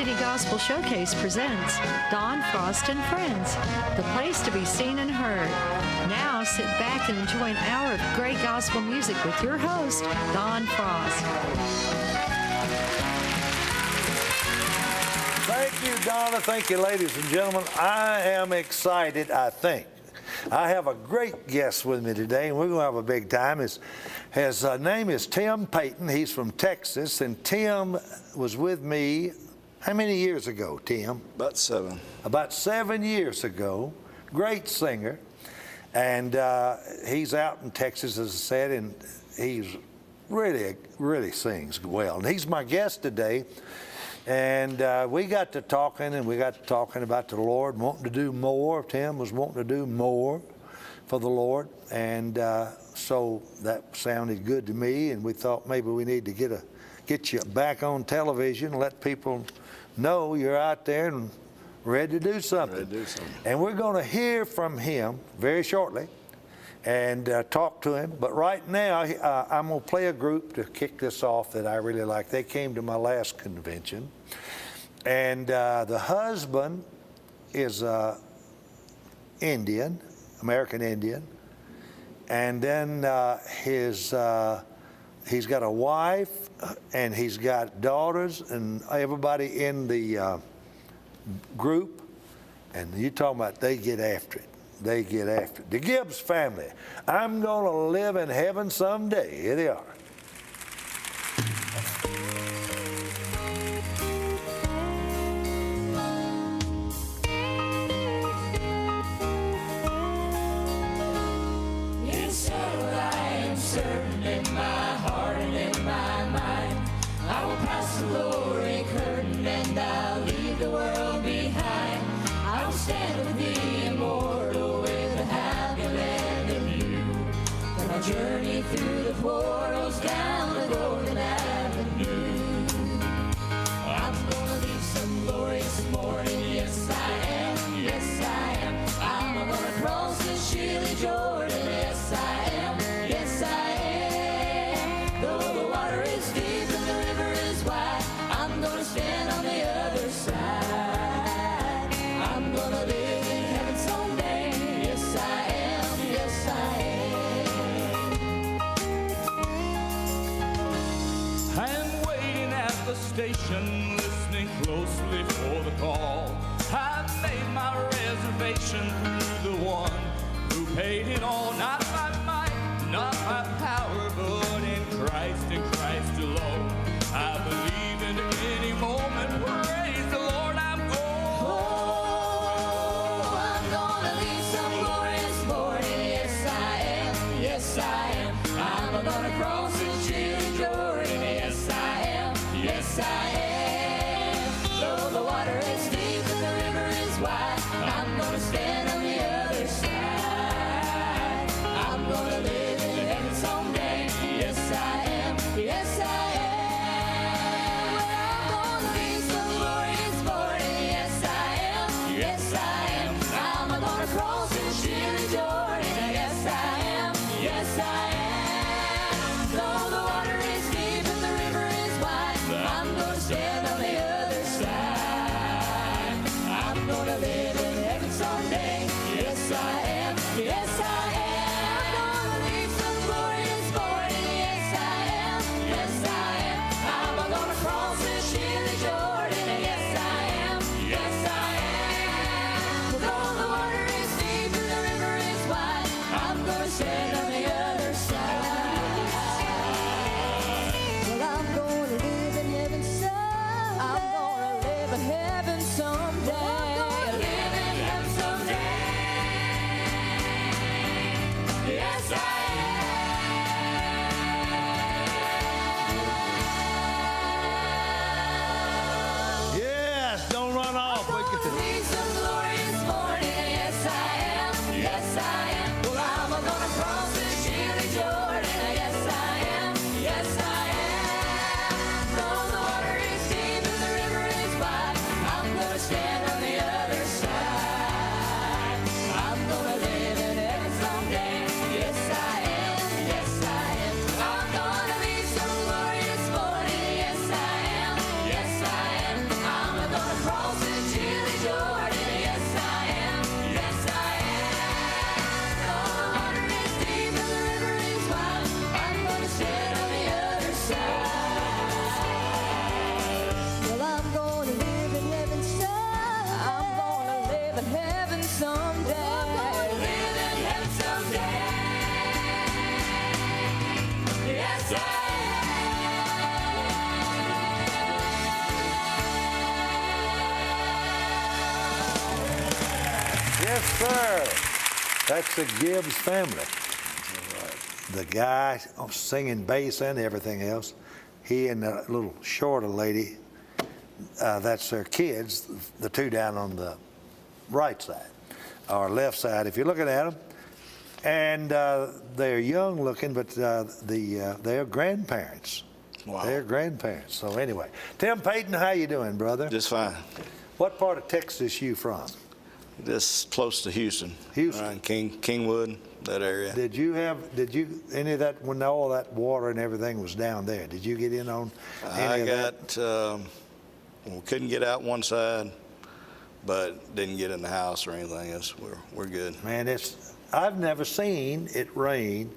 City Gospel Showcase presents Don Frost and Friends, the place to be seen and heard. Now sit back and enjoy an hour of great gospel music with your host, Don Frost. Thank you, Donna. Thank you, ladies and gentlemen. I am excited, I think. I have a great guest with me today, and we're going to have a big time. His name is Tim Payton. He's from Texas, and Tim was with me, how many years ago, Tim? About 7. About 7 years ago. Great singer. And he's out in Texas, as I said, and he's really sings well. And he's my guest today. And we got to talking, about the Lord, wanting to do more. Tim was wanting to do more for the Lord. And so that sounded good to me, and we thought maybe we need to get you back on television, let people know you're out there and ready to do something. And we're going to hear from him very shortly and talk to him. But right now, I'm going to play a group to kick this off that I really like. They came to my last convention. And the husband is Indian, American Indian. And then he's got a wife, and he's got daughters, and everybody in the group. And you talking about they get after it. They get after it. The Gibbs family. I'm going to live in heaven someday. Here they are. Yes, so I am certain in my heart and in my mind, I will pass the glory curtain and I'll leave the world behind. I will stand with the immortal, journey through the portals down the golden avenue. I'm gonna leave some glorious morning. Yes, I am. Yes, I am. I'm gonna cross the Shilly Jordan. Yes, I am. Yes, I am. Though the water is deep and the river is wide, I'm gonna stand on the other side. I'm gonna live in heaven someday. Yes, I am. Yes, I am. Station, listening closely for the call. I've made my reservation through the one who paid it all, not by might, not by power, but in Christ alone. I believe in any moment, praise the Lord, I'm going. Oh, I'm gonna leave some glorious morning. Yes, I am. Yes, I am. I'm gonna cross the Shilly Jordan. Yes, I am. Yes, I am. Though the water is deep and the river is wide, I'm gonna stand on the other side. I'm gonna live in heaven someday. Yes, I am. Yes, I am. Well, I'm gonna be some glorious morning. Yes, I am. Yes, I am. I'm gonna cross the Shilly Jordan. Yes, I am. Yes, I am. Though the water is deep and the river is wide, I'm gonna stand on the other side. I'm gonna live in heaven someday. Yes, I am. Yes, I am. I'm gonna leave some glorious morning. Yes, I am. Yes, I am. I'm gonna cross the Shilly Jordan. Yes, I am. Yes, I am. Though the water is deep and the river is wide, I'm gonna stand on the other side. yes, Yes, sir. That's the Gibbs family. The guy singing bass and everything else, he and the little shorter lady, that's their kids, the two down on the right side, or left side, if you're looking at them. And they're young looking, but they're grandparents. Wow. They're grandparents. So anyway, Tim Payton, how you doing, brother? Just fine. What part of Texas you from? Just close to Houston. Houston. Around Kingwood, that area. Did you any of that, when all that water and everything was down there, did you get in on any of that? We couldn't get out one side, but didn't get in the house or anything else. We're good. Man, I've never seen it rain.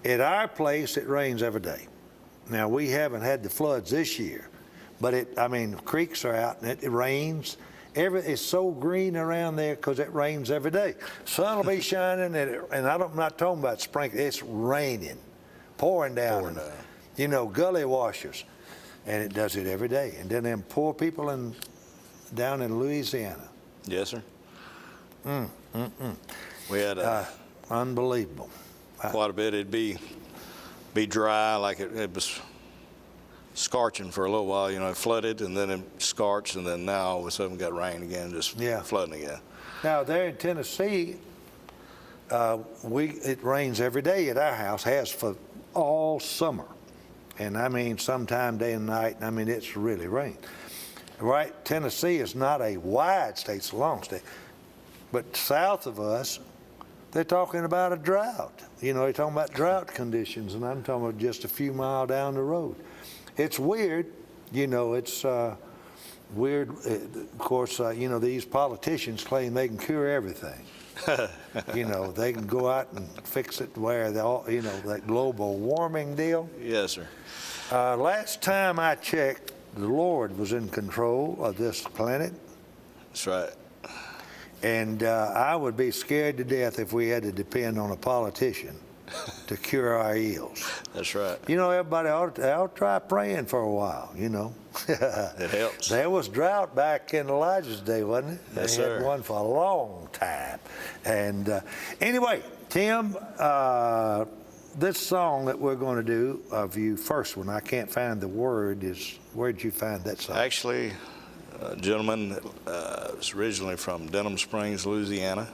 At our place, it rains every day. Now, we haven't had the floods this year, but creeks are out and it rains. It's so green around there because it rains every day. Sun will be shining, and I'm not talking about sprinkling. It's raining, pouring down. Gully washers, and it does it every day. And then them poor people down in Louisiana. Yes, sir. We had unbelievable. Quite a bit. It'd be dry, like it was scorching for a little while. It flooded and then it scorched, and then now all of a sudden we got rain again, just flooding again. Now there in Tennessee, it rains every day at our house, has for all summer, and sometime day and night. It's really rained. Right, Tennessee is not a wide state; it's a long state, but south of us, they're talking about a drought. They're talking about drought conditions, and I'm talking about just a few miles down the road. It's weird, it's weird. Of course, these politicians claim they can cure everything. They can go out and fix it where that global warming deal. Yes, sir. Last time I checked, the Lord was in control of this planet. That's right. And I would be scared to death if we had to depend on a politician to cure our ills. That's right. Everybody ought to try praying for a while, It helps. There was drought back in Elijah's day, wasn't it? Yes, they sir. had one for a long time. And anyway, Tim, this song that we're going to do of you, first one, I can't find the word, where'd you find that song? Actually, a gentleman that was originally from Denham Springs, Louisiana,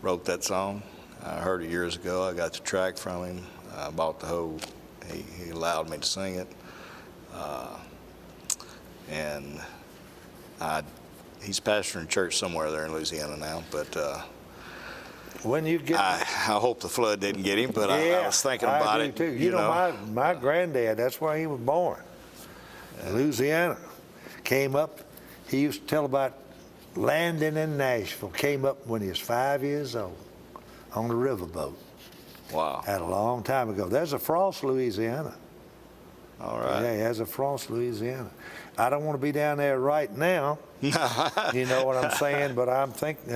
wrote that song. I heard it years ago. I got the track from him. I bought the whole, he allowed me to sing it. And he's pastoring church somewhere there in Louisiana now, but when you get, I hope the flood didn't get him, but I was thinking about it. Too. My granddad, that's where he was born. Louisiana. Came up, he used to tell about landing in Nashville. Came up when he was 5 years old on the riverboat. Wow. Had a long time ago. There's a Frost, Louisiana. All right. Yeah, there's a Frost, Louisiana. I don't want to be down there right now. You know what I'm saying? But I'm thinking,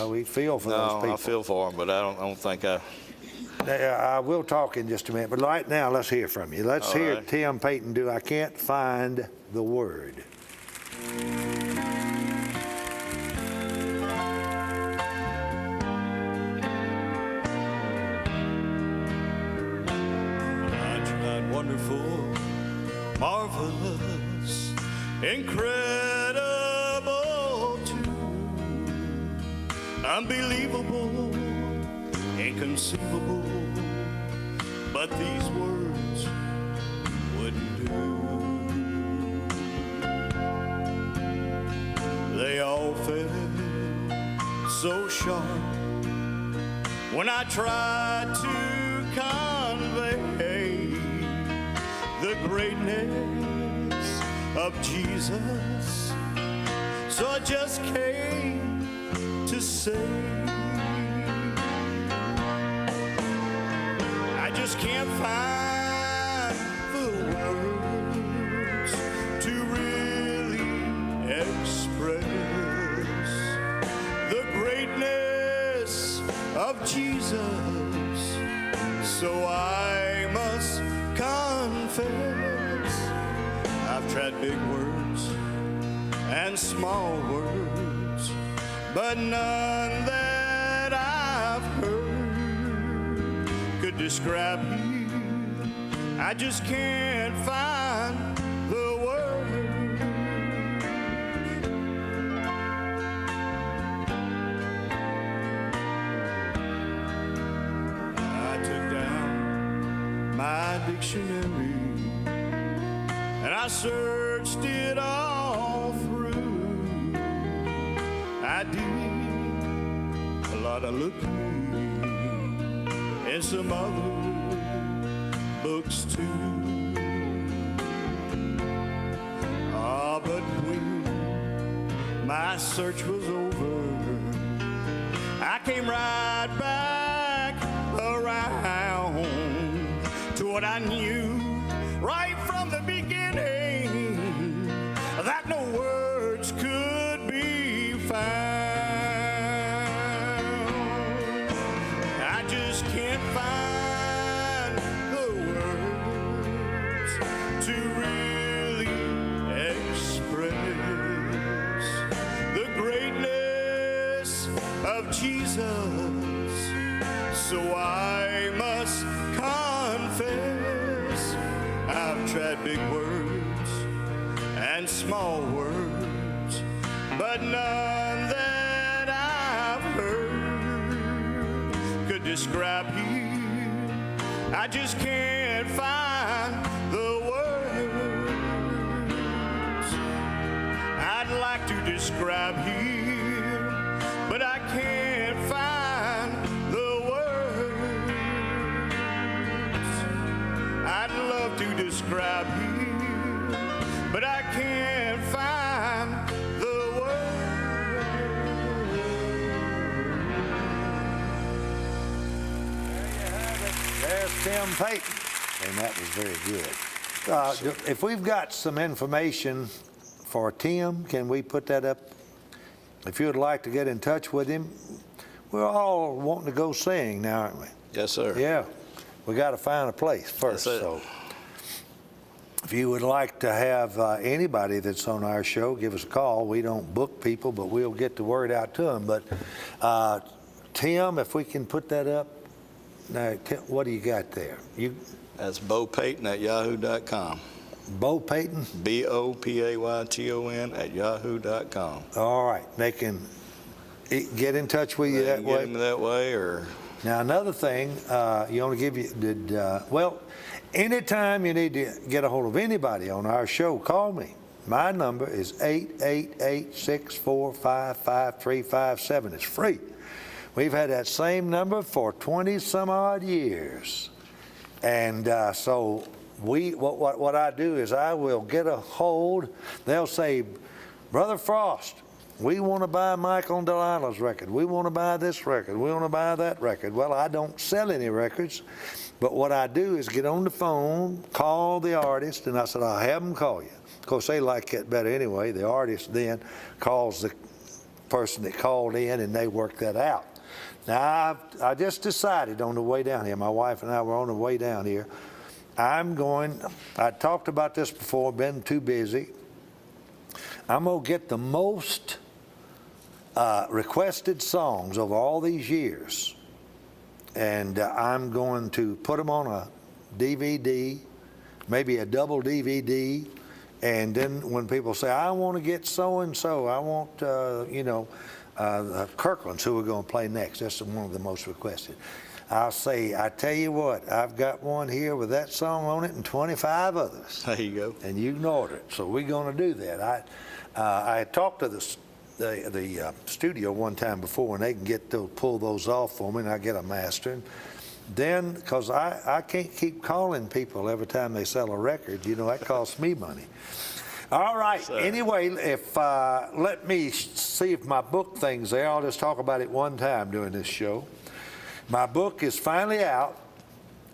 we feel for those people. I feel for them, but I don't think I will talk in just a minute. But right now, let's hear from you. Let's hear right. Tim Payton do I Can't Find the Word. I tried wonderful, marvelous, incredible too, unbelievable, inconceivable, but these words wouldn't do. They all fell so sharp when I tried to convey the greatness of Jesus. So I just came to say, I just can't find the words to really express the greatness of Jesus. So I must confess confess I've tried big words and small words, but none that I've heard could describe you. I just can't find the words. I took down my dictionary and I searched it all through. I did a lot of looking and some other books too. But when my search was over, I came right back around to what I knew right from the beginning, that no words could be found. I just can't find the words to really express the greatness of Jesus, so I must confess I've tried big words and small words, but none that I've heard could describe you. I just can't find the words. I'd like to describe you, but I can't find the words. I'd love to describe you, but I can't find the words. There's Tim Payton, and that was very good. If we've got some information for Tim, can we put that up? If you would like to get in touch with him, we're all wanting to go sing now, aren't we? Yes, sir. Yeah, we got to find a place first. Yes, sir. So if you would like to have anybody that's on our show, give us a call. We don't book people, but we'll get the word out to them. But Tim, if we can put that up. Now, Tim, what do you got there? That's Bo Payton at yahoo.com. Bo Payton? BOPAYTON at yahoo.com. All right. They can get in touch with you that way? Get them that way, or... Now, another thing, you want to give you, well, anytime you need to get a hold of anybody on our show, call me. My number is 888-645-5357. It's free. We've had that same number for 20-some-odd years. And so what I do is I will get a hold. They'll say, Brother Frost, we want to buy Michael and Delilah's record. We want to buy this record. We want to buy that record. Well, I don't sell any records, but what I do is get on the phone, call the artist, and I said, I'll have them call you. Of course, they like it better anyway. The artist then calls the person that called in, and they work that out. Now, I just decided on the way down here, my wife and I were on the way down here, I talked about this before, been too busy. I'm going to get the most requested songs over all these years, and I'm going to put them on a DVD, maybe a double DVD, and then when people say, I want to get so-and-so, I want, Kirklands, who we're going to play next, that's one of the most requested. I'll say, I tell you what, I've got one here with that song on it and 25 others. There you go. And you can order it. So we're going to do that. I had talked to the studio one time before, and they can pull those off for me, and I get a master. And then, because I can't keep calling people every time they sell a record, that costs me money. All right. So, anyway, let me see if my book thing's there. I'll just talk about it one time during this show. My book is finally out,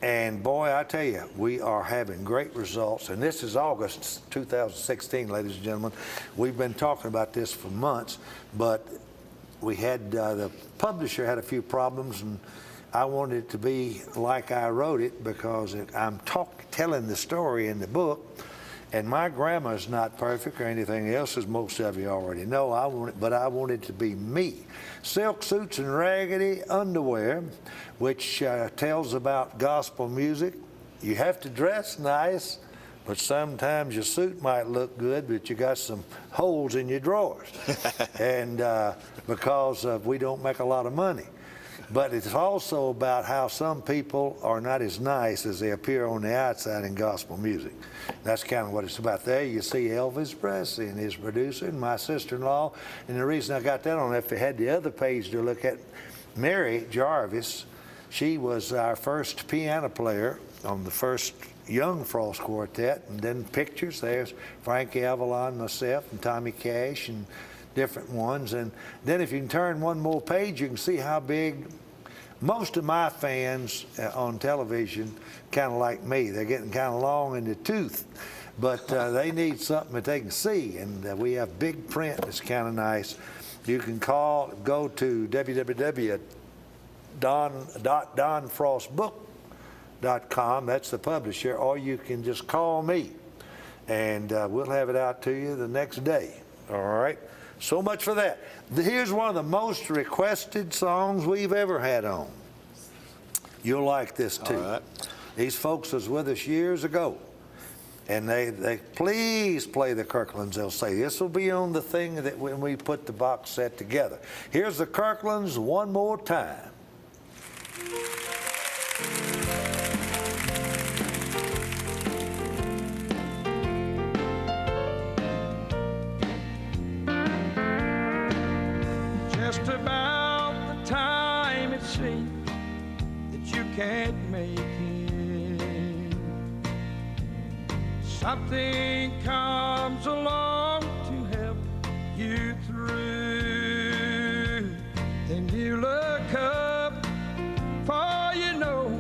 and boy, I tell you, we are having great results. And this is August 2016, ladies and gentlemen. We've been talking about this for months, but we had the publisher had a few problems, and I wanted it to be like I wrote it because I'm telling the story in the book, and my grammar's not perfect or anything else, as most of you already know. But I want it to be me. Silk suits and raggedy underwear, which tells about gospel music. You have to dress nice, but sometimes your suit might look good, but you got some holes in your drawers, and because we don't make a lot of money. But it's also about how some people are not as nice as they appear on the outside in gospel music. That's kind of what it's about. There you see Elvis Presley and his producer and my sister-in-law. And the reason I got that on, if they had the other page to look at, Mary Jarvis, she was our first piano player on the first Young Frost Quartet. And then pictures, there's Frankie Avalon, myself, and Tommy Cash, and different ones. And then if you can turn one more page, you can see how big most of my fans on television, kind of like me, they're getting kind of long in the tooth, but they need something that they can see, and we have big print that's kind of nice. You can go to www.donfrostbook.com, that's the publisher, or you can just call me, and we'll have it out to you the next day. All right? So much for that. Here's one of the most requested songs we've ever had on. You'll like this too. All right. These folks was with us years ago, and they please play the Kirklands. They'll say this will be on the thing that when we put the box set together. Here's the Kirklands one more time. Just about the time it seems that you can't make it, something comes along to help you through. Then you look up, for you know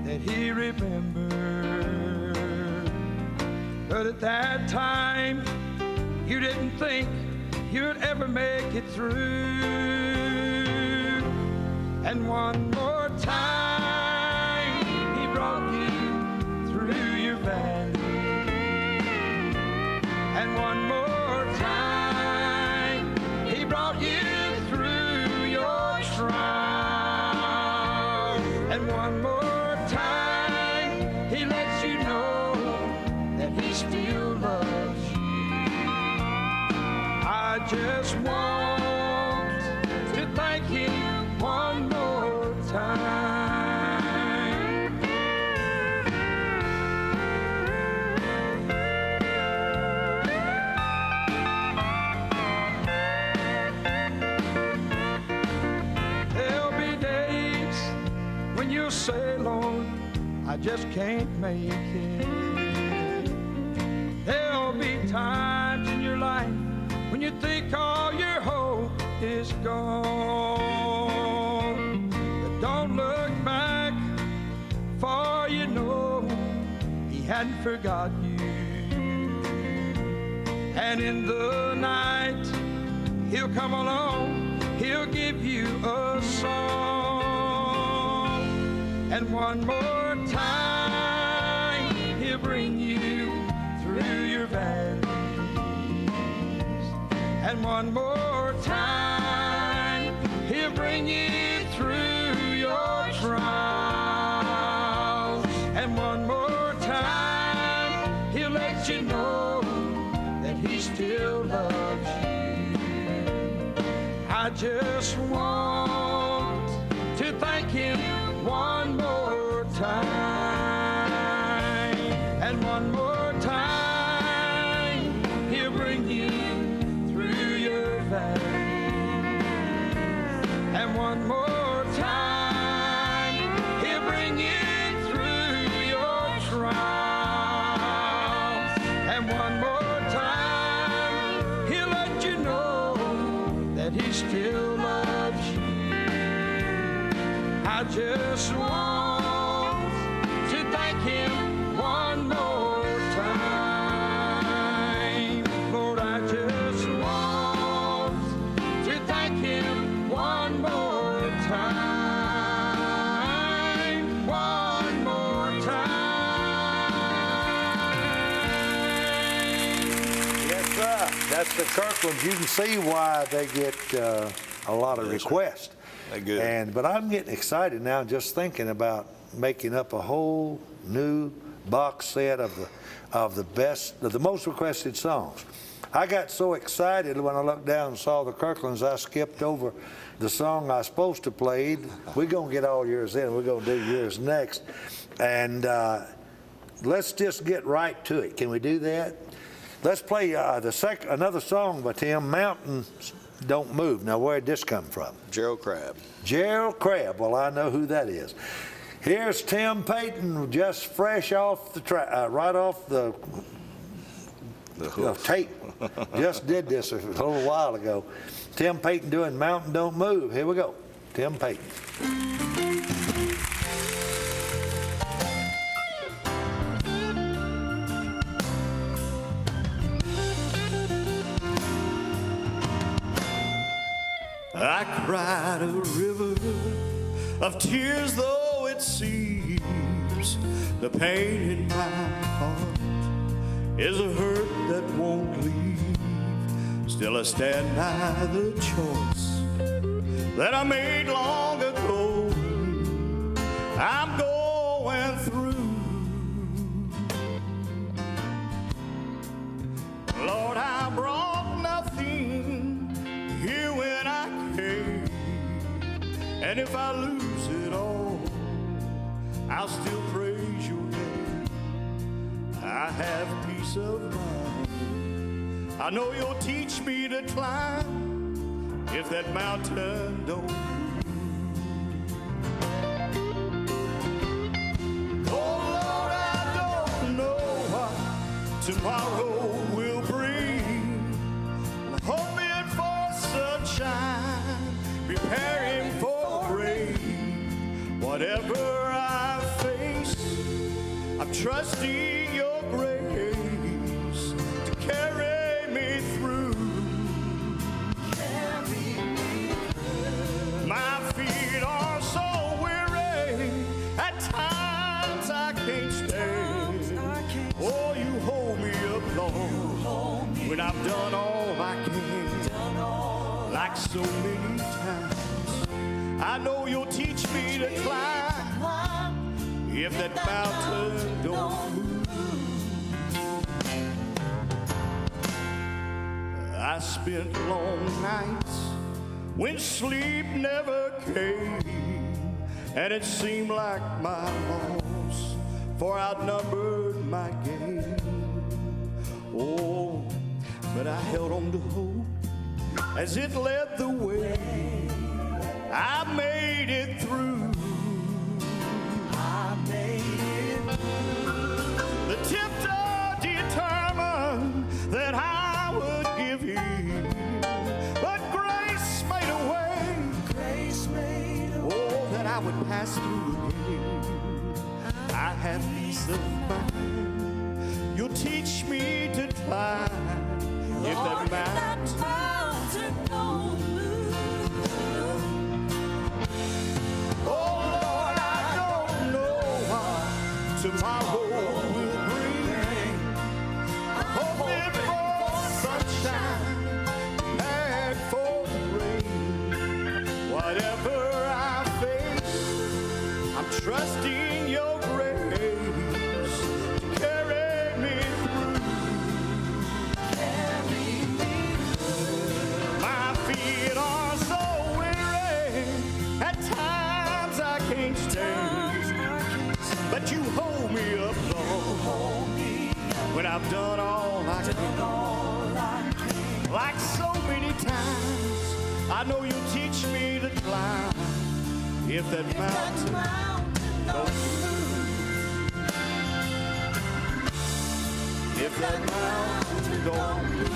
that he remembered. But at that time, you didn't think you'd ever make it through. And one more time, he brought you through your valley. And one more time, he brought you through your trial. And one more time, he lets you know that he still loves you. I just want to thank him one more time. There'll be days when you'll say, Lord, I just can't make it. There'll be times in your life when you think all your hope is gone. But don't look back, for you know he hadn't forgotten you. And in the night, he'll come along, he'll give you a song. And one more time, he'll bring you through your valley. And one more time, he'll bring you through your trials. And one more time, he'll let you know that he still loves you. I just want to thank him one more time. And one more time, he'll bring you and one more time, he'll bring you through your trials. And one more time, he'll let you know that he still loves you. I just want to thank him one more time. Lord, I just want to thank him one more time. That's the Kirklands. You can see why they get a lot of requests. They're good. But I'm getting excited now just thinking about making up a whole new box set of the most requested songs. I got so excited when I looked down and saw the Kirklands, I skipped over the song I was supposed to play. We're going to get all yours in. We're going to do yours next. And let's just get right to it. Can we do that? Let's play another song by Tim, Mountains Don't Move. Now, where'd this come from? Gerald Crabb. Gerald Crabb. Well, I know who that is. Here's Tim Payton, just fresh off the right off the tape. Just did this a little while ago. Tim Payton doing Mountain Don't Move. Here we go. Tim Payton. I cried a river of tears, though it seems the pain in my heart is a hurt that won't leave. Still I stand by the choice that I made long ago. I'm going through. Lord, I brought nothing here when I came, and if I lose it all, I'll still praise your name. I have peace of mind. I know you'll teach me to climb if that mountain don't move. Oh Lord, I don't know what tomorrow will bring. Hoping for sunshine, preparing for rain. Whatever I face, I'm trusting your grace to carry me through. My feet are so weary, at times I can't stand. Oh, you hold me up, Lord, when I've done all I can. Like so many times, I know you'll teach me to climb if that mountain don't move. I spent long nights when sleep never came, and it seemed like my loss for outnumbered my gain. Oh, but I held on to hope as it led the way. I made it through. I made it through. The tempter determined that I would give in, but grace made a way. Grace made a way. Oh, that I would pass through again. I have peace of mind. You'll teach me to climb if that mountain don't move. Oh Lord, I don't know what tomorrow will bring. I'm hoping for sunshine, prepared for rain. Whatever I face, I'm trusting your grace to carry me through. My feet are so weary, at times I can't stand, but you hold me up, Lord, when I've done all I can. Like so many times, I know you'll teach me to climb if that mountain don't move. If that mountain don't move.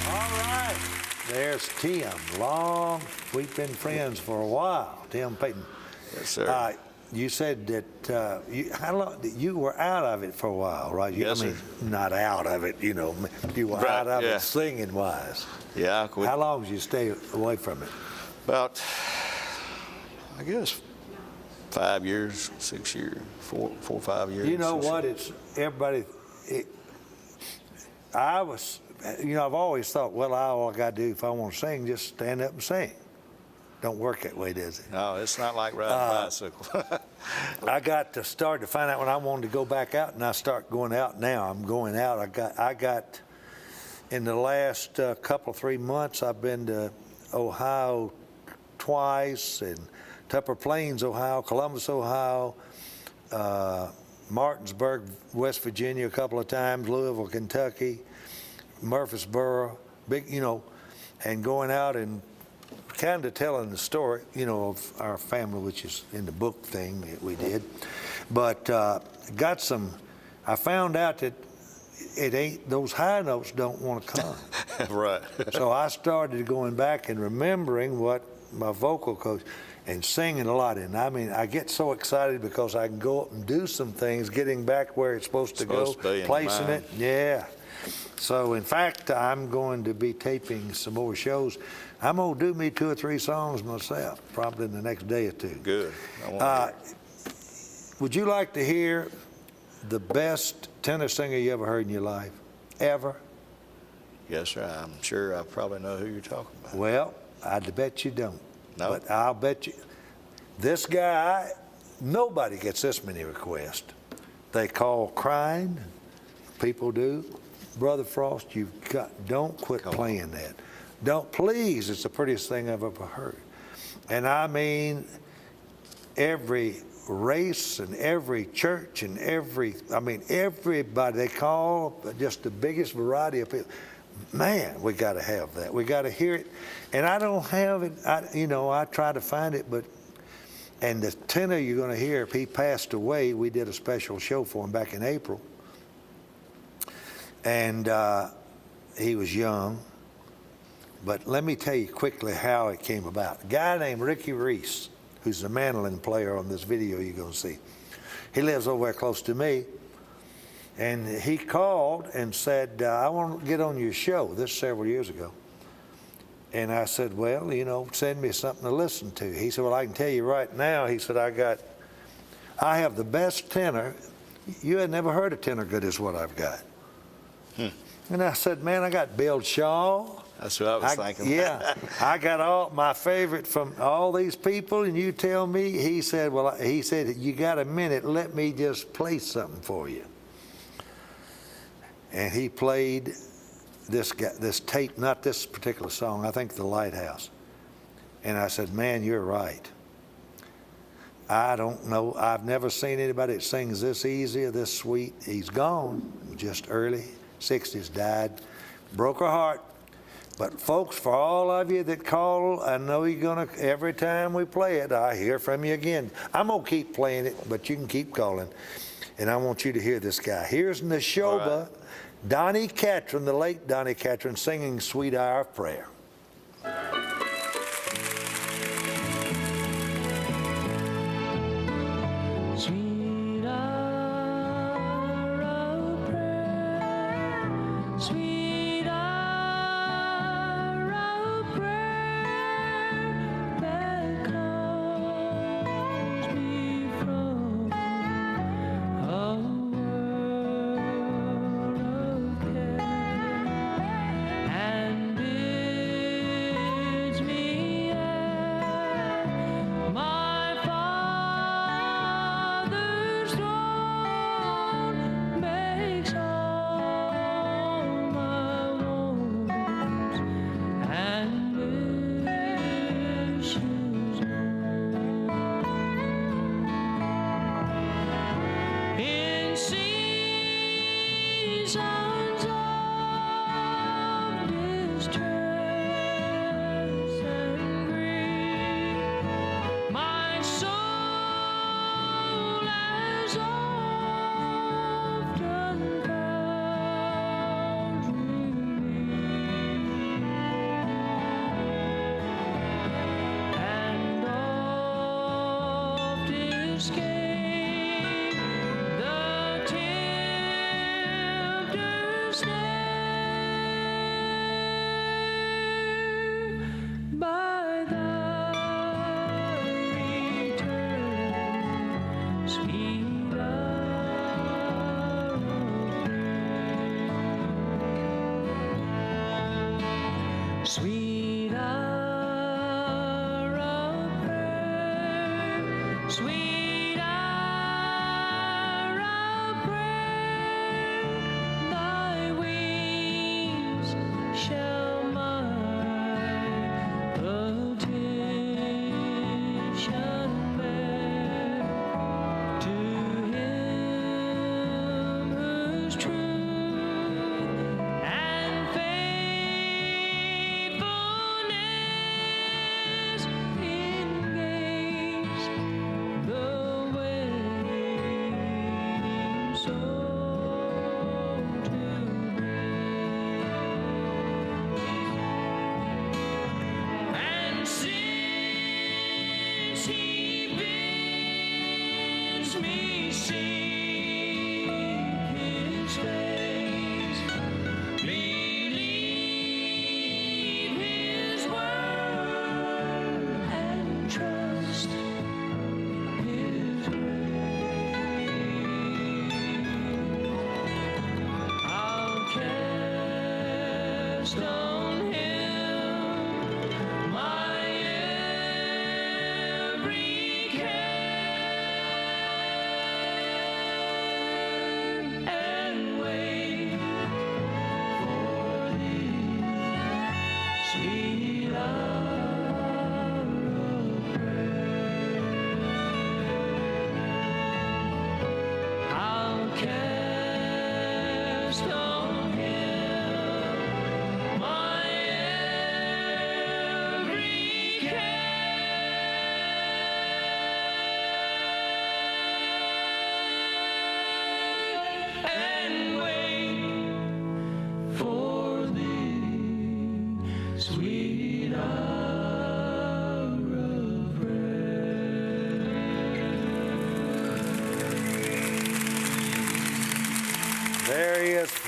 All right. There's Tim. We've been friends for a while. Tim Payton. Yes, sir. You said that how long you were out of it for a while, right? Yes, sir. Not out of it, you know. You were Right, out of yeah. it singing wise. Yeah, I quit. How long did you stay away from it? About, I guess, 5 years, 6 years, 4 or 5 years. You know 6 what? years. It's everybody. I've always thought, well, all I got to do if I want to sing, just stand up and sing. Don't work that way, does it? No, it's not like riding a bicycle. I got to start to find out when I wanted to go back out, and I start going out now. I'm going out. I got in the last couple, 3 months, I've been to Ohio twice, and Tupper Plains, Ohio, Columbus, Ohio, Martinsburg, West Virginia a couple of times, Louisville, Kentucky, Murfreesboro, and going out and kind of telling the story, of our family, which is in the book thing that we did. But I found out that it ain't, those high notes don't want to come. Right. So I started going back and remembering what my vocal coach, and singing a lot. And I mean, I get so excited because I can go up and do some things, getting back where it's supposed to go, placing it. Yeah. So in fact, I'm going to be taping some more shows. I'm going to do me 2 or 3 songs myself, probably in the next day or 2. Good. Would you like to hear the best tenor singer you ever heard in your life? Ever? Yes, sir. I'm sure I probably know who you're talking about. Well, I bet you don't. No. But I'll bet you. This guy, nobody gets this many requests. They call crying. People do. Brother Frost, don't quit playing that. Don't, please. It's the prettiest thing I've ever heard. And I mean, every race and every church and everybody, they call just the biggest variety of people. Man, we got to have that. We got to hear it. And I don't have it. I try to find it, and the tenor you're going to hear, if he passed away, we did a special show for him back in April. And he was young. But let me tell you quickly how it came about. A guy named Ricky Reese, who's the mandolin player on this video you're going to see. He lives over there close to me. And he called and said, I want to get on your show. This several years ago. And I said, well, send me something to listen to. He said, well, I can tell you right now. He said, I have the best tenor. You had never heard a tenor good as what I've got. And I said, man, I got Bill Shaw. That's what I was thinking. Yeah, I got all my favorite from all these people, and you tell me. He said, you got a minute? Let me just play something for you. And he played this tape, not this particular song, I think The Lighthouse. And I said, man, you're right. I don't know, I've never seen anybody that sings this easy or this sweet. He's gone, just early 60s, died, broke our heart. But folks, for all of you that call, I know you're gonna, every time we play it, I hear from you again. I'm gonna keep playing it, but you can keep calling. And I want you to hear this guy. Here's Neshoba, Donnie Catron, the late Donnie Catron, singing Sweet Hour of Prayer. Sweet hour of prayer, sweet hour of prayer that calls me from a world of care and bids me at my Father's throne, makes all my woes and issues known. In seasons of distress and grief, my soul has often found relief.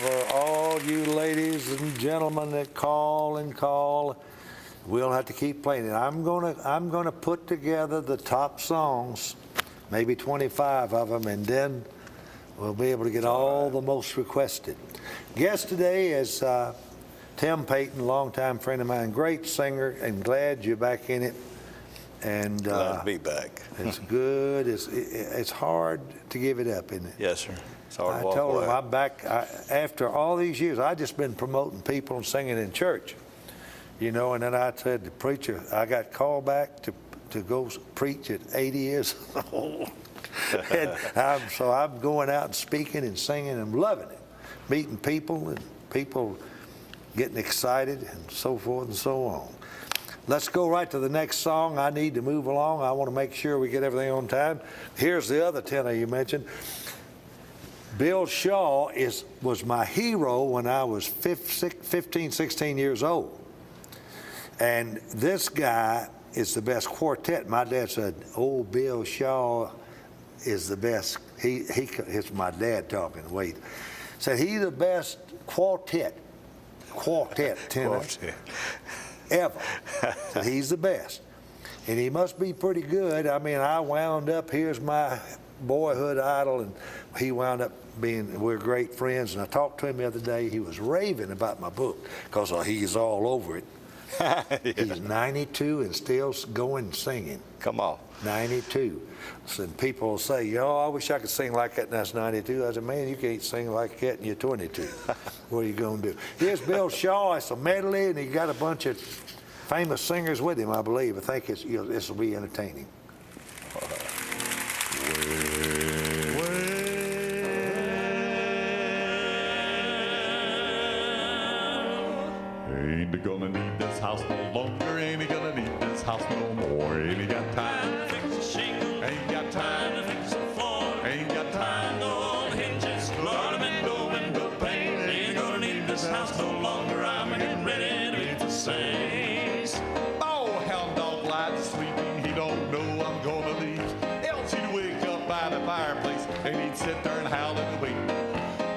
for all you ladies and gentlemen that call and call. We'll have to keep playing it. I'm gonna put together the top songs, maybe 25 of them, and then we'll be able to get all the most requested. Guest today is Tim Payton, longtime friend of mine, great singer, and glad you're back in it. And Glad to be back. It's good. It's hard to give it up, isn't it? Yes, sir. It's hard to walk I told away. him I'm back. After all these years, I just been promoting people and singing in church, you know. And then I said, the preacher, I got called back to go preach at 80 years old. And so I'm going out and speaking and singing and loving it, meeting people and people getting excited and so forth and so on. Let's go right to the next song. I need to move along. I want to make sure we get everything on time. Here's the other tenor you mentioned. Bill Shaw was my hero when I was 15, 16 years old. And this guy is the best quartet. My dad said, "Oh, Bill Shaw is the best." It's my dad talking. Wait. Said he's the best quartet tenor ever. So he's the best. And he must be pretty good. I mean, I wound up, here's my boyhood idol, and he wound up we're great friends. And I talked to him the other day. He was raving about my book because he's all over it. Yeah. He's 92 and still going and singing. Come on. 92. So people will say, I wish I could sing like that, and that's 92. I said, man, you can't sing like that and you're 22. What are you going to do? Here's Bill Shaw. It's a medley, and he got a bunch of famous singers with him, I believe. I think this will be entertaining. Ain't he gonna need this house no longer? Ain't he gonna need this house no more? Ain't he got time to fix a shingle? Ain't got time to fix a floor? Ain't got time to old hinges, Lord, window panes. Ain't gonna need this house no longer. I'm getting ready to beat the saints. Oh, hound dog lies sleeping. He don't know I'm gonna leave. Else he'd wake up by the fireplace and he'd sit there and howl and wait.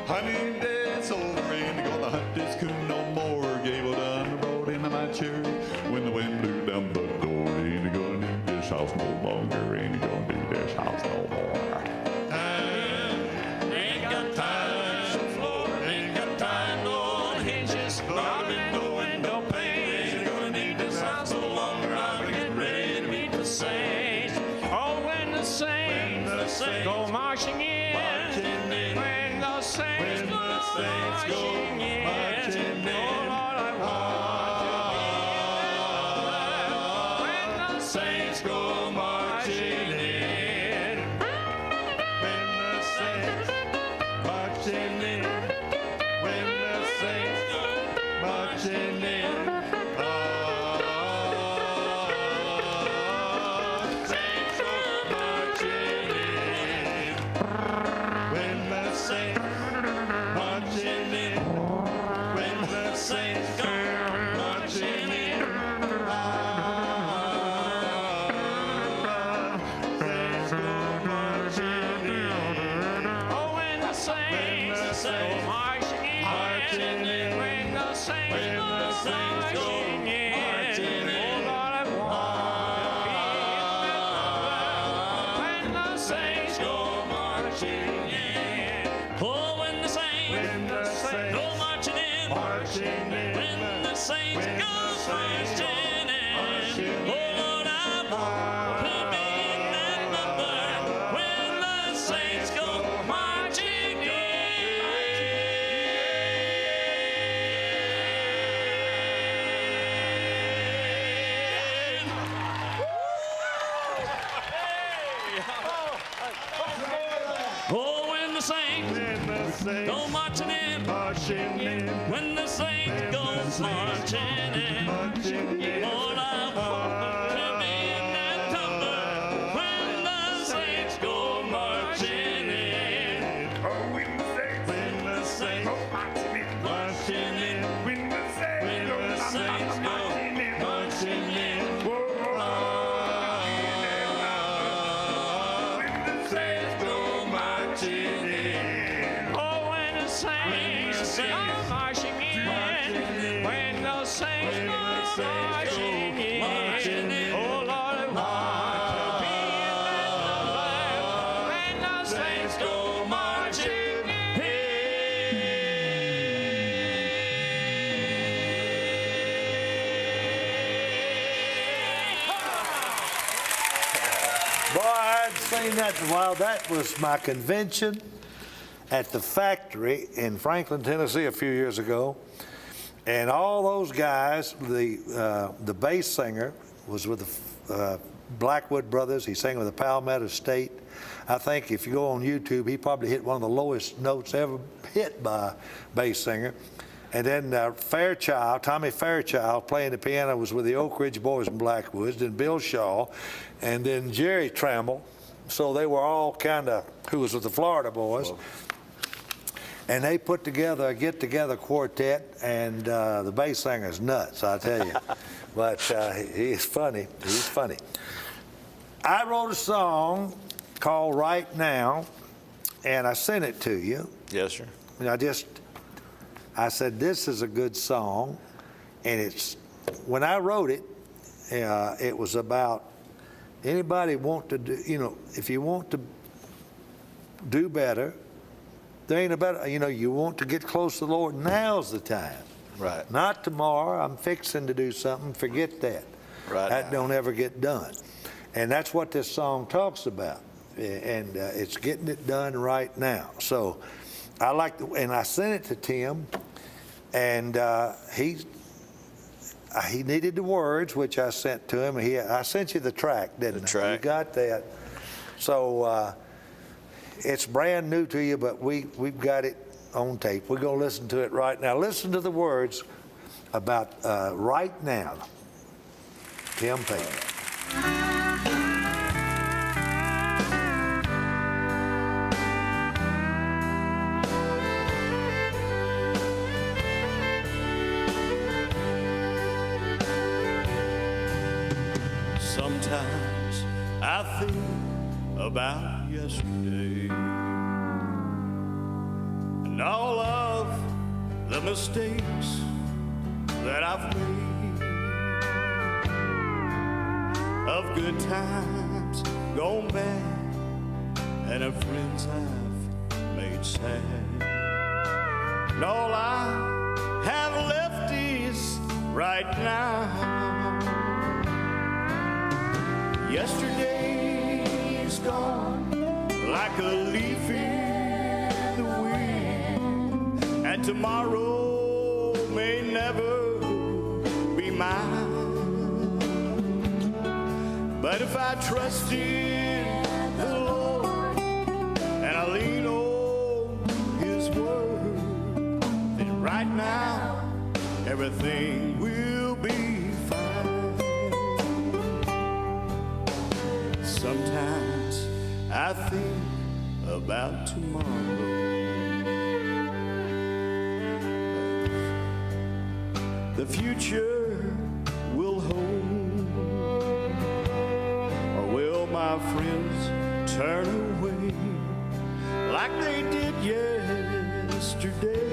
Honey, that's over. Ain't gonna hunt this coon no more. Gable done rode into my chair when the wind blew down the door. Ain't gonna need this house no longer. Ain't gonna need this house no more. Ain't got time to floor. Ain't got time no hinges. Not no window pane. Ain't gonna need this house no longer. I'm getting ready to meet the saints. Oh, when the saints go marching in, when the saints go marching in, oh Lord, I want to be in that number. When the saints go marching in, when the saints marching in, when the saints go marching in. Oh, when the saints go marching in, when the saints go marching in, Lord, I want to be in that number. When the saints go marching in, oh, when the saints go marching in, when the saints go marching in. saints go marching in, when those saints go marching in, oh Lord, I want to be in that number when those saints go marching Boy, I hadn't seen that in a while. That was my convention at the factory in Franklin, Tennessee a few years ago. And all those guys, the bass singer was with the Blackwood Brothers. He sang with the Palmetto State. I think if you go on YouTube, he probably hit one of the lowest notes ever hit by a bass singer. And then Fairchild, Tommy Fairchild, playing the piano, was with the Oak Ridge Boys in Blackwoods, then Bill Shaw, and then Jerry Trammell. So they were all kind of, who was with the Florida Boys. Whoa. And they put together a get-together quartet, and the bass singer's nuts, I tell you. But he's funny. He's funny. I wrote a song called Right Now, and I sent it to you. Yes, sir. And I said, this is a good song. And when I wrote it, it was about anybody want to do, if you want to do better, there ain't a better, you want to get close to the Lord, now's the time. Right. Not tomorrow, I'm fixing to do something, forget that. Right. That don't ever get done. And that's what this song talks about. And it's getting it done right now. So and I sent it to Tim, and he needed the words, which I sent to him. I sent you the track, didn't I? The track. You got that. So it's brand new to you, but we've got it on tape. We're going to listen to it right now. Listen to the words about Right Now, Tim Payton. Sometimes I think about yesterday and all of the mistakes that I've made, of good times gone bad and of friends I've made sad. And all I have left is right now. Yesterday's gone like a leaf in the wind, and tomorrow may never be mine. But if I trust in the Lord and I lean on His word, then right now everything will be fine. Sometimes I think about tomorrow. The future will hold, or will my friends turn away like they did yesterday?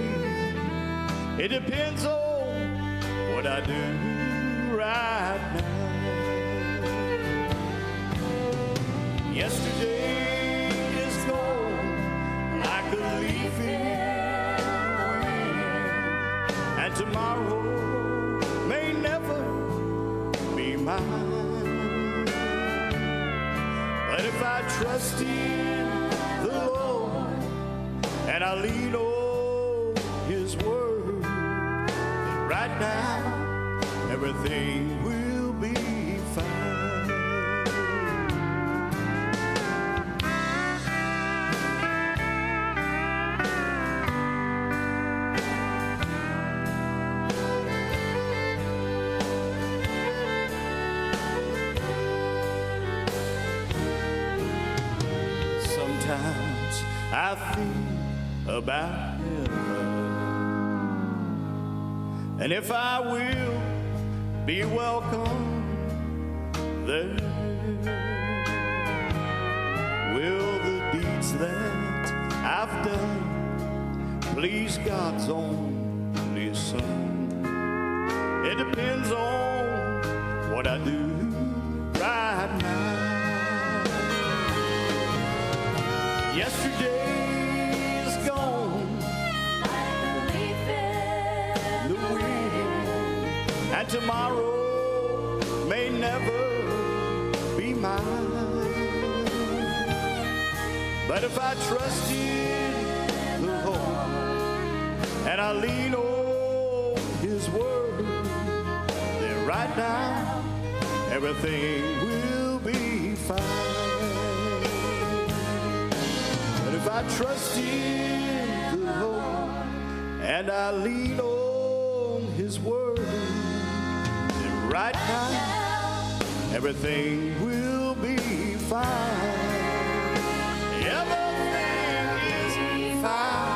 It depends on what I do right now. Yesterday is gone like a leaf in the wind, and tomorrow may never be mine. But if I trust in the Lord and I lean on His word, then right now everything will be fine. Sometimes I think about heaven, and if I will be welcome there, will the deeds that I've done please God's only Son. It depends on what I do right now. Yesterday is gone, Like a leaf in the wind, and tomorrow may never be mine. But if I trust in the Lord and I lean on His word, then right now everything will be fine. But if I trust in the Lord and I lean on His word, then right now everything will be fine. Everything is fine.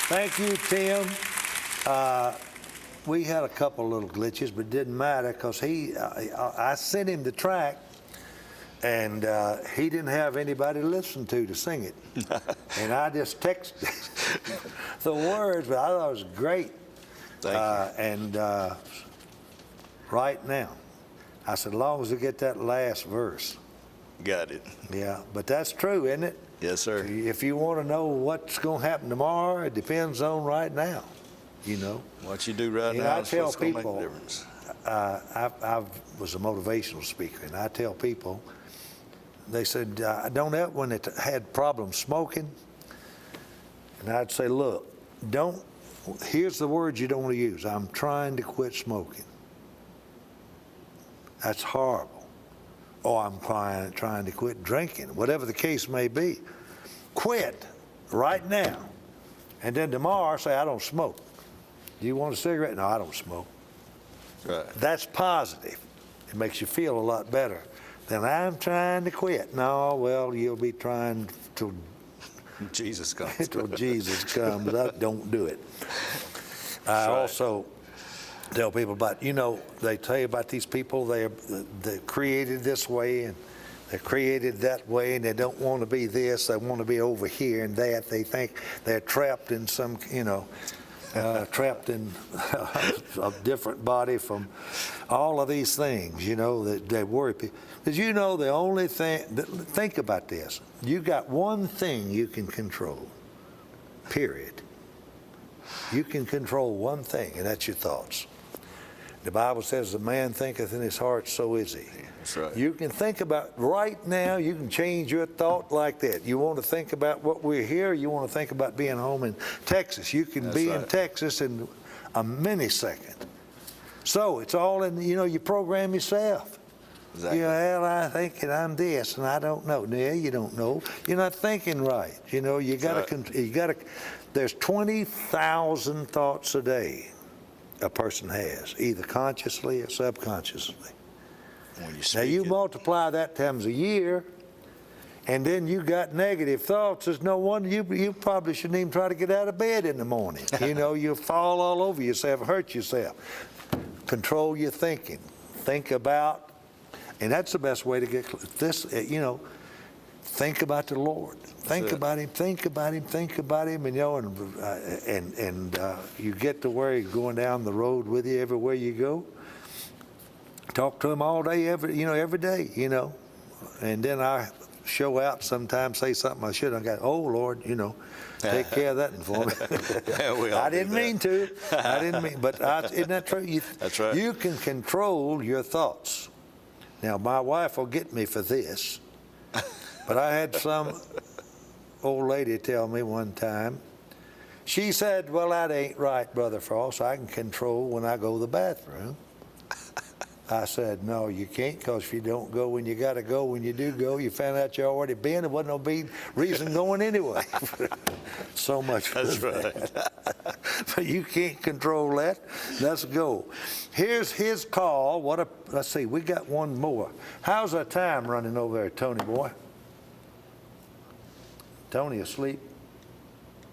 Thank you, Tim. We had a couple little glitches, but it didn't matter because I sent him the track, and he didn't have anybody to listen to sing it. And I just texted the words, but I thought it was great. Thank you. And right now, I said, as long as we get that last verse. Got it. Yeah, but that's true, isn't it? Yes, sir. If you want to know what's going to happen tomorrow, it depends on right now, you know. What you do right You know, now I is tell what's going to make people, the difference. I was a motivational speaker, and I tell people, they said, I don't ever, when they had problems smoking, and I'd say, look, here's the words you don't want to use. I'm trying to quit smoking. That's horrible. Or I'm trying to quit drinking, whatever the case may be. Quit right now. And then tomorrow say, I don't smoke. Do you want a cigarette? No, I don't smoke. Right. That's positive. It makes you feel a lot better than I'm trying to quit. No, well, you'll be trying to Jesus comes. until Jesus comes. Don't do it. I right. also tell people about, they tell you about these people, they're created this way and they're created that way, and they don't want to be this, they want to be over here and that. They think they're trapped in some, trapped in a different body from all of these things, that they worry people. Because the only thing, think about this, you got one thing you can control, period. You can control one thing, and that's your thoughts. The Bible says, the man thinketh in his heart, so is he. That's right. You can think about, right now, you can change your thought like that. You want to think about what we're here, you want to think about being home in Texas. You can be in Texas in a millisecond. So it's all in, you program yourself. Exactly. Well, I'm thinking I'm this, and I don't know. No, you don't know. You're not thinking right. You got to, there's 20,000 thoughts a day a person has, either consciously or subconsciously. When you Now you speak it, multiply that times a year, and then you got negative thoughts. There's no wonder you probably shouldn't even try to get out of bed in the morning. You'll fall all over yourself, hurt yourself. Control your thinking. Think about, and that's the best way to get this. Think about the Lord. Think about Him. Think about Him. Think about Him. And you get to where He's going down the road with you everywhere you go. Talk to Him all day, every day. And then I show out sometimes, say something I shouldn't have got. Oh Lord, take care of that for me. Yeah, we all I didn't do that. mean to. I didn't mean. But isn't that true? That's right. You can control your thoughts. Now my wife will get me for this. But I had some old lady tell me one time, she said, well, that ain't right, Brother Frost. I can control when I go to the bathroom. I said, no, you can't, because if you don't go when you got to go, when you do go, you found out you already been. There wasn't no reason going anyway. So much for That's that. right. But you can't control that. Let's go. Here's his call. Let's see, we got one more. How's our time running over there, Tony boy? Tony asleep?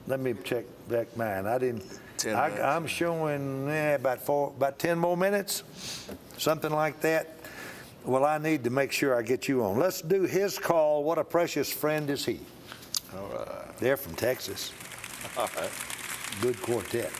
Let me check back mine. I didn't. 10 minutes. I'm showing about 10 more minutes, something like that. Well, I need to make sure I get you on. Let's do His Call, What a Precious Friend Is He. All right. They're from Texas. All right. Good quartet.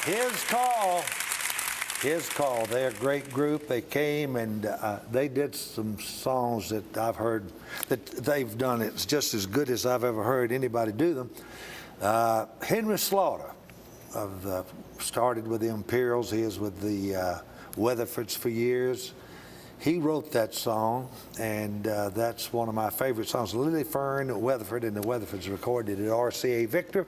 His Call. His Call. They're a great group. They came and they did some songs that I've heard that they've done. It's just as good as I've ever heard anybody do them. Henry Slaughter started with the Imperials. He is with the Weatherfords for years. He wrote that song, and that's one of my favorite songs. Lily Fern, Weatherford, and the Weatherfords recorded it at RCA Victor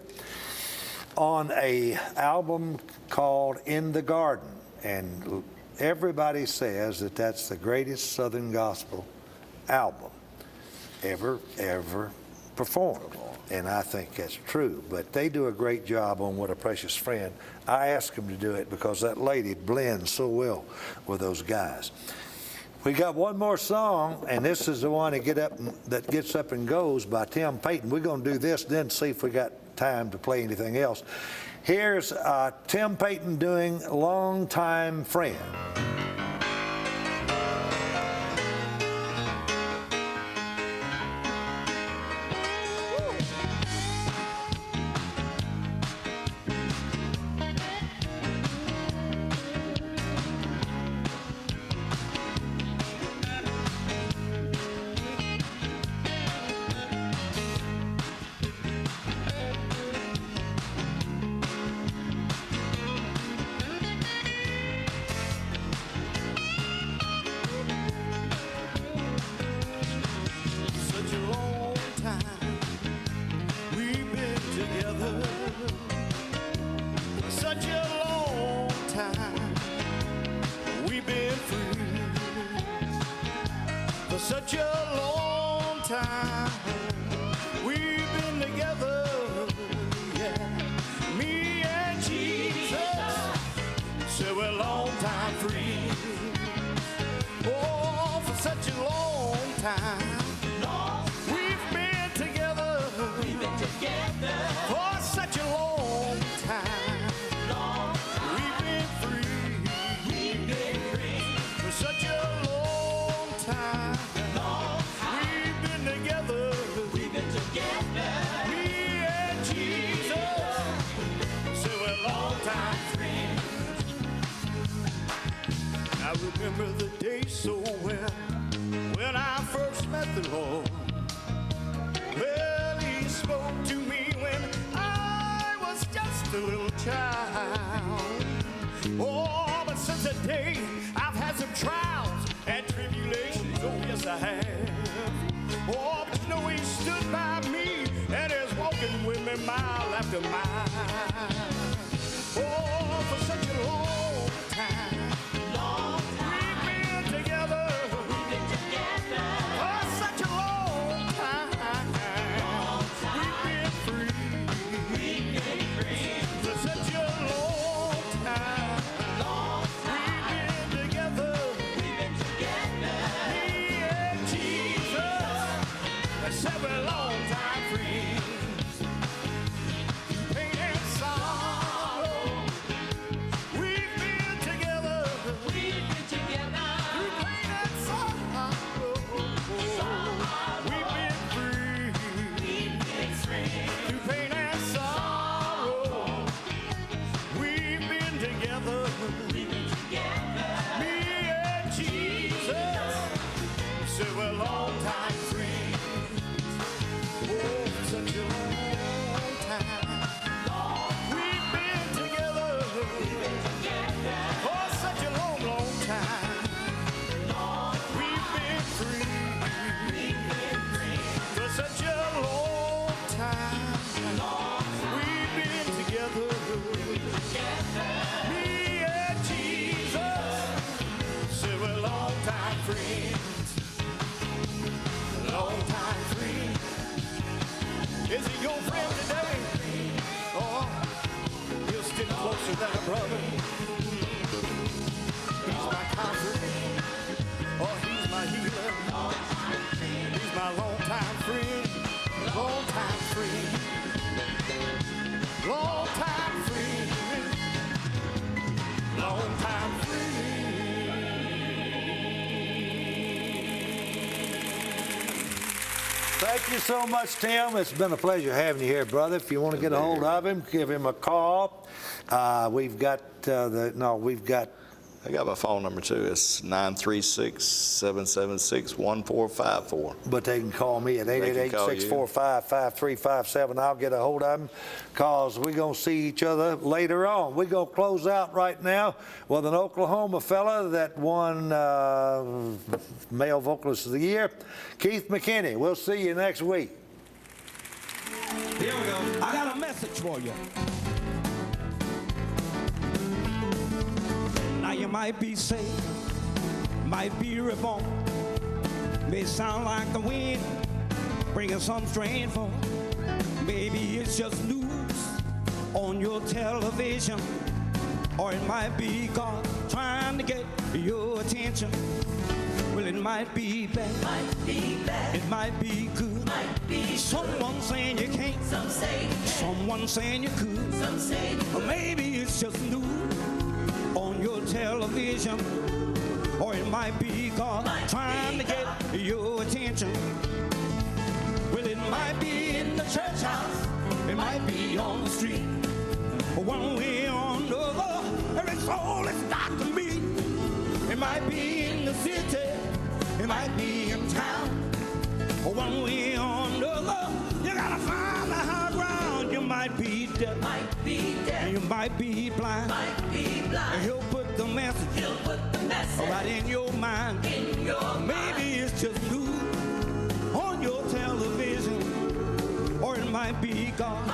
on a album called In the Garden. And everybody says that that's the greatest Southern gospel album ever performed. And I think that's true. But they do a great job on What a Precious Friend. I asked them to do it because that lady blends so well with those guys. We got one more song, and this is the one that gets up and goes by Tim Payton. We're going to do this, then see if we got time to play anything else. Here's Tim Payton doing Longtime Friend. for such a long time. We've been together, yeah, me and Jesus. So we're long time free. Oh, for such a long time. We've been together. We've been together for such a long time. We've been free. We've been free for such a long time. We've been together. We've been together. Me and Jesus. So we're long time free. I remember the day so well when I first met the Lord. Well, he spoke to me when I was just a little child. Oh, but since that day, I've had some trials and tribulations. Oh, yes, I have. Oh, but you know, he stood by me and is walking with me mile after mile. Oh, for such a long time. We've been together. We've been together for such a long time. We've been free. We've been free for such a long time. We've been together. We've been together. Me and Jesus. I said we're long time free. Pain and sorrow. We've been together. We've been together. Through pain and sorrow. We've been free. We've been free. Through pain and sorrow. We've been together. We've been together. Me and Jesus. So we're long time free. Oh, such a long time. We've been together. We've been together for such a long, long time. We've been free. We've been free for such a long time. We've been together. Me and Jesus. So we're long time friends. Long time friends. Is he your friend today? Oh, he'll stick closer than a brother. He's my comfort. Oh, he's my healer. He's my long time friend. Long time friend. Long time friend. Long time friend. Thank you so much, Tim. It's been a pleasure having you here, brother. If you want to get a hold of him, give him a call. We've got I got my phone number too. It's 936-776-1454. but they can call me at They can call you. 888-645-5357. I'll get a hold of them because we're going to see each other later on. We're going to close out right now with an Oklahoma fella that won Male Vocalist of the Year, Keith McKinney. We'll see you next week. Here we go. I got a message for you. Now you might be saved, might be reborn. May sound like the wind, bringing some strange form. Maybe it's just news on your television, or it might be God trying to get your attention. Well, it might be bad, it might be good. Someone saying you can't, someone saying you could. Or maybe it's just news on your television, or it might be God trying to get your attention. Well, it might be in the church house, it might be on the street, one way or another, every soul is got to meet. It might be in the city, it might be in town, one way or another, you gotta find the high ground. You might be deaf, you might be blind. He'll put the message right in your mind. Maybe it's just news on your television, or it might be God